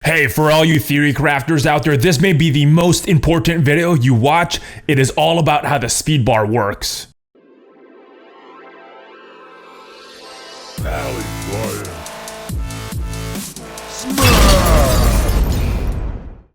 Hey, for all you theory crafters out there, this may be the most important video you watch. It is all about how the speed bar works. Valley Flyer.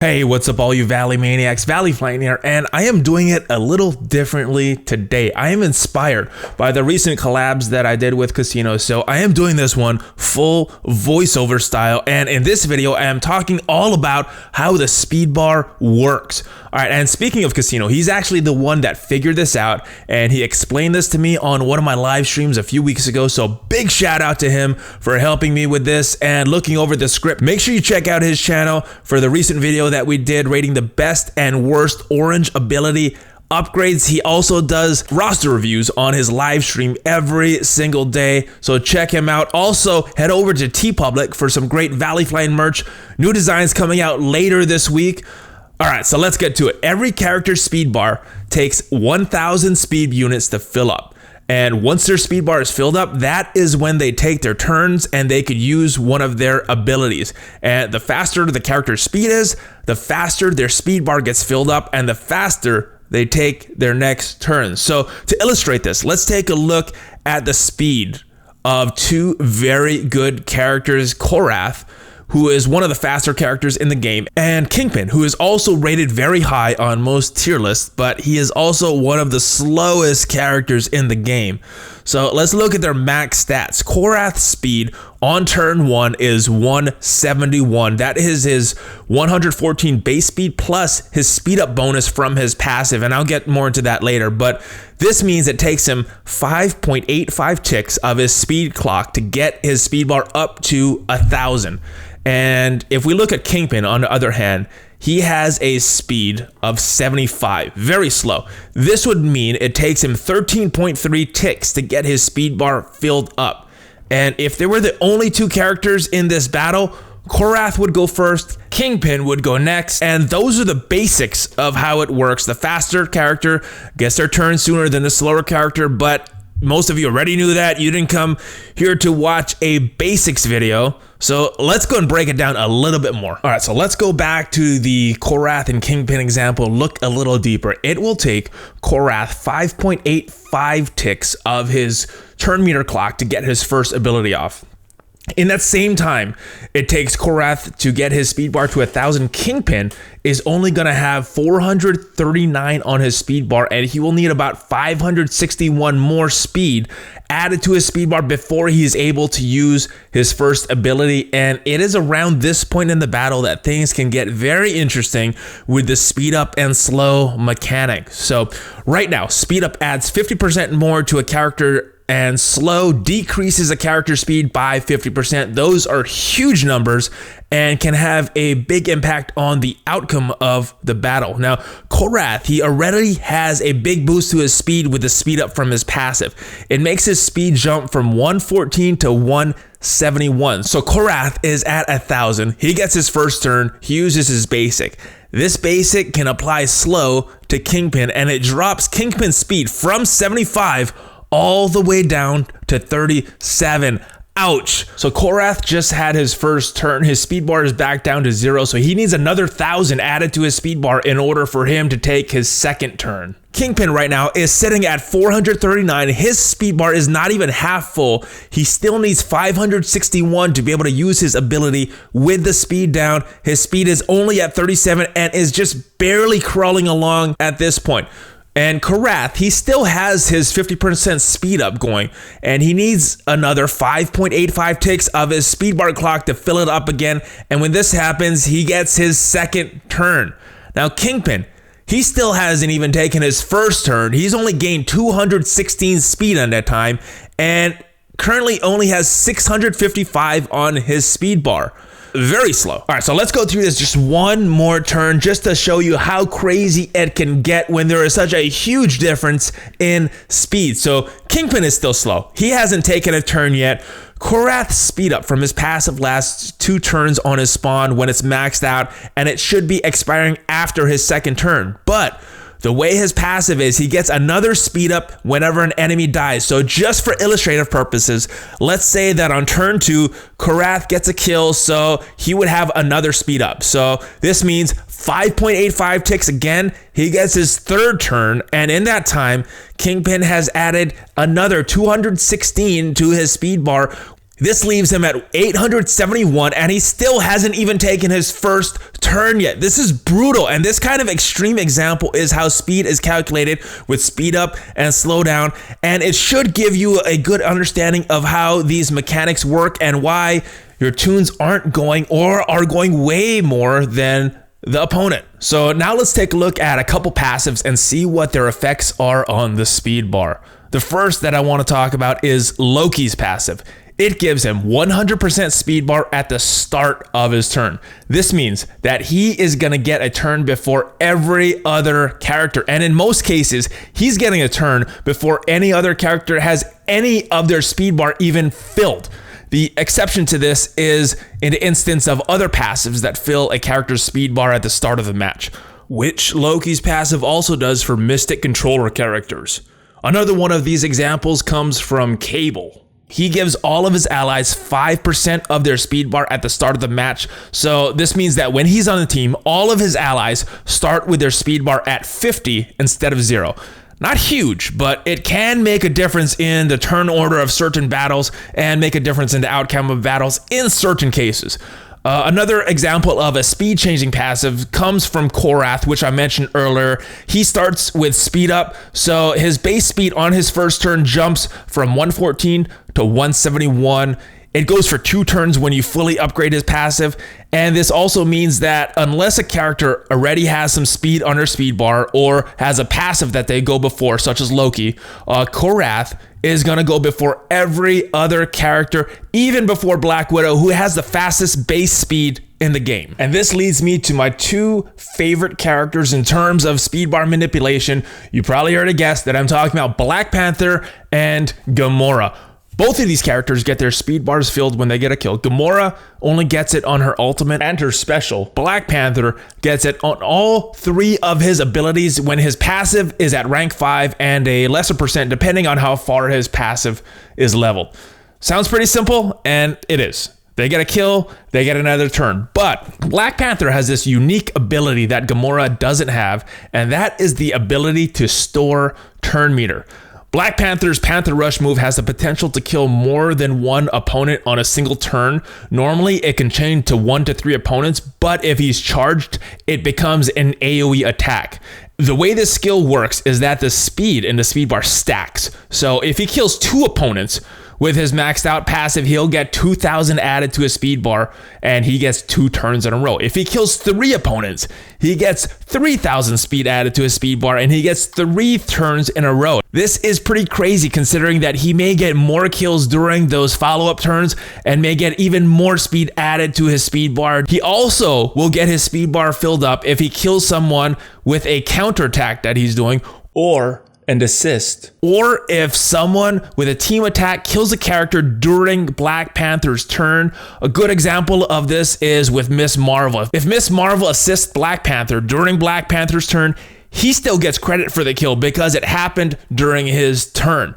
Hey, what's up all you Valley Maniacs? Valley Flying here, and I am doing it a little differently today. I am inspired by the recent collabs that I did with casinos, so I am doing this one full voiceover style, and in this video I am talking all about how the speed bar works. Alright, and speaking of casino, he's actually the one that figured this out, and he explained this to me on one of my live streams a few weeks ago, so big shout out to him for helping me with this and looking over the script. Make sure you check out his channel for the recent video that we did rating the best and worst orange ability upgrades. He also does roster reviews on his live stream every single day, so check him out. Also, head over to TeePublic for some great Valley Flying merch. New designs coming out later this week. Alright, so let's get to it. Every character's speed bar takes 1,000 speed units to fill up. And once their speed bar is filled up, that is when they take their turns and they could use one of their abilities. And the faster the character's speed is, the faster their speed bar gets filled up and the faster they take their next turn. So to illustrate this, let's take a look at the speed of two very good characters, Korath, who is one of the faster characters in the game, and Kingpin, who is also rated very high on most tier lists, but he is also one of the slowest characters in the game. So let's look at their max stats. Korath's speed on turn 1 is 171. That is his 114 base speed plus his speed up bonus from his passive, and I'll get more into that later, but this means it takes him 5.85 ticks of his speed clock to get his speed bar up to 1,000. And if we look at Kingpin, on the other hand, he has a speed of 75, very slow. This would mean it takes him 13.3 ticks to get his speed bar filled up. And if there were the only two characters in this battle, Korath would go first, Kingpin would go next, and those are the basics of how it works. The faster character gets their turn sooner than the slower character, but most of you already knew that. You didn't come here to watch a basics video. So let's go and break it down a little bit more. All right, so let's go back to the Korath and Kingpin example, look a little deeper. It will take Korath 5.85 ticks of his turn meter clock to get his first ability off. In that same time it takes Korath to get his speed bar to 1,000, Kingpin is only going to have 439 on his speed bar, and he will need about 561 more speed added to his speed bar before he is able to use his first ability. And it is around this point in the battle that things can get very interesting with the speed up and slow mechanic. So right now, speed up adds 50% more to a character, and slow decreases a character speed by 50%. Those are huge numbers and can have a big impact on the outcome of the battle. Now, Korath, he already has a big boost to his speed with the speed up from his passive. It makes his speed jump from 114 to 171. So Korath is at 1,000. He gets his first turn. He uses his basic. This basic can apply slow to Kingpin, and it drops Kingpin's speed from 75 all the way down to 37. Ouch. So Korath just had his first turn. His speed bar is back down to 0, so he needs another 1,000 added to his speed bar in order for him to take his second turn. Kingpin right now is sitting at 439. His speed bar is not even half full. He still needs 561 to be able to use his ability with the speed down. His speed is only at 37 and is just barely crawling along at this point. And Korath, he still has his 50% speed up going, and he needs another 5.85 ticks of his speed bar clock to fill it up again. And when this happens, he gets his second turn. Now Kingpin, he still hasn't even taken his first turn. He's only gained 216 speed on that time, and currently only has 655 on his speed bar. Very slow. All right, so let's go through this just one more turn just to show you how crazy it can get when there is such a huge difference in speed. So Kingpin is still slow. He hasn't taken a turn yet. Korath's speed up from his passive lasts 2 turns on his spawn when it's maxed out, and it should be expiring after his second turn. But The way his passive is, he gets another speed up whenever an enemy dies. So just for illustrative purposes, let's say that on turn 2, Korath gets a kill, so he would have another speed up. So this means 5.85 ticks again, he gets his third turn, and in that time, Kingpin has added another 216 to his speed bar. This leaves him at 871, and he still hasn't even taken his first turn yet. This is brutal, and this kind of extreme example is how speed is calculated with speed up and slow down, and it should give you a good understanding of how these mechanics work and why your tunes aren't going or are going way more than the opponent. So now let's take a look at a couple passives and see what their effects are on the speed bar. The first that I want to talk about is Loki's passive. It gives him 100% speed bar at the start of his turn. This means that he is going to get a turn before every other character. And in most cases, he's getting a turn before any other character has any of their speed bar even filled. The exception to this is in the instance of other passives that fill a character's speed bar at the start of the match, which Loki's passive also does for Mystic Controller characters. Another one of these examples comes from Cable. He gives all of his allies 5% of their speed bar at the start of the match. So this means that when he's on the team, all of his allies start with their speed bar at 50 instead of 0. Not huge, but it can make a difference in the turn order of certain battles and make a difference in the outcome of battles in certain cases. Another example of a speed changing passive comes from Korath, which I mentioned earlier. He starts with speed up, so his base speed on his first turn jumps from 114 to 171. It goes for 2 turns when you fully upgrade his passive, and this also means that unless a character already has some speed on their speed bar or has a passive that they go before, such as Loki, Korath is going to go before every other character, even before Black Widow, who has the fastest base speed in the game. And this leads me to my 2 favorite characters in terms of speed bar manipulation. You probably already guessed that I'm talking about Black Panther and Gamora. Both of these characters get their speed bars filled when they get a kill. Gamora only gets it on her ultimate and her special. Black Panther gets it on all 3 of his abilities when his passive is at rank 5 and a lesser percent depending on how far his passive is leveled. Sounds pretty simple, and it is. They get a kill, they get another turn. But Black Panther has this unique ability that Gamora doesn't have, and that is the ability to store turn meter. Black Panther's Panther Rush move has the potential to kill more than one opponent on a single turn. Normally, it can chain to 1 to 3 opponents, but if he's charged, it becomes an AoE attack. The way this skill works is that the speed in the speed bar stacks. So if he kills 2 opponents with his maxed out passive, he'll get 2,000 added to his speed bar, and he gets 2 turns in a row. If he kills 3 opponents, he gets 3,000 speed added to his speed bar, and he gets 3 turns in a row. This is pretty crazy considering that he may get more kills during those follow-up turns and may get even more speed added to his speed bar. He also will get his speed bar filled up if he kills someone with a counterattack that he's doing, or and assist. Or if someone with a team attack kills a character during Black Panther's turn. A good example of this is with Miss Marvel. If Miss Marvel assists Black Panther during Black Panther's turn, he still gets credit for the kill because it happened during his turn.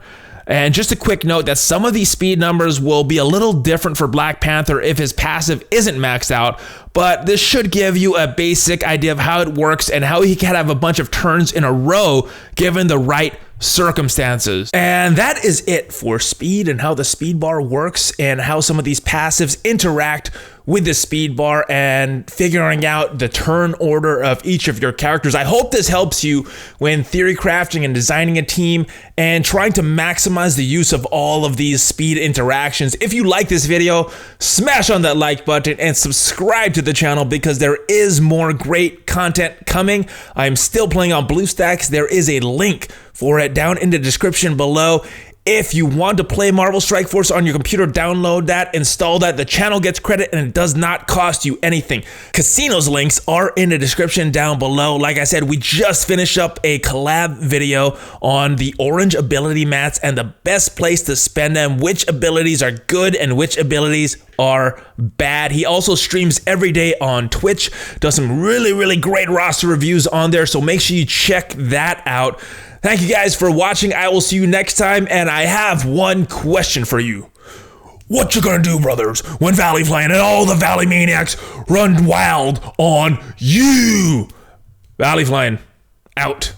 And just a quick note that some of these speed numbers will be a little different for Black Panther if his passive isn't maxed out, but this should give you a basic idea of how it works and how he can have a bunch of turns in a row given the right circumstances. And that is it for speed and how the speed bar works and how some of these passives interact with the speed bar and figuring out the turn order of each of your characters. I hope this helps you when theory crafting and designing a team and trying to maximize the use of all of these speed interactions. If you like this video, smash on that like button and subscribe to the channel because there is more great content coming. I'm still playing on BlueStacks. There is a link for it down in the description below. If you want to play Marvel Strike Force on your computer, download that, install that. The channel gets credit and it does not cost you anything. Casino's links are in the description down below. Like I said, we just finished up a collab video on the orange ability mats and the best place to spend them, which abilities are good and which abilities are bad. He also streams every day on Twitch, does some really great roster reviews on there, so make sure you check that out. Thank you guys for watching. I will see you next time, and I have one question for you. What you gonna do, brothers, when Valley Flame and all the Valley Maniacs run wild on you? Valley Flame, out.